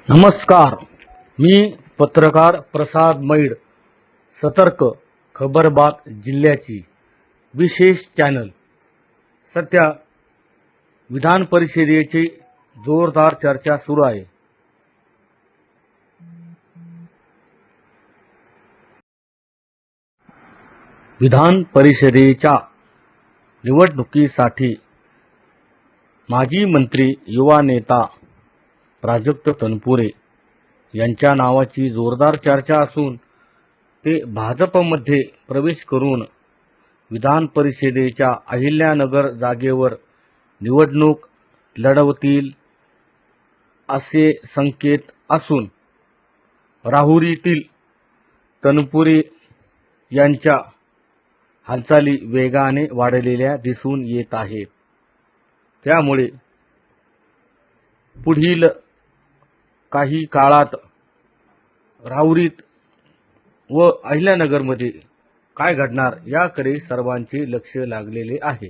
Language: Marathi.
नमस्कार. मी पत्रकार प्रसाद मैड. सतर्क खबरबात जिल्ह्याची विशेष चॅनल. सध्या विधान परिषदेची जोरदार चर्चा सुरू आहे. विधान परिषदेच्या निवडणुकीसाठी माजी मंत्री, युवा नेता प्राजक्त तनपुरे यांच्या नावाची जोरदार चर्चा असून ते भाजपमध्ये प्रवेश करून विधान परिषदेच्या अहिल्यानगर जागेवर निवडणूक लढवतील असे संकेत असून राहुरीतील तनपुरे यांच्या हालचाली वेगाने वाढलेल्या दिसून येत आहेत. त्यामुळे पुढील काही काळात राहुरीत व अहिल्यानगरमध्ये काय घडणार याकडे सर्वांचे लक्ष लागलेले आहे.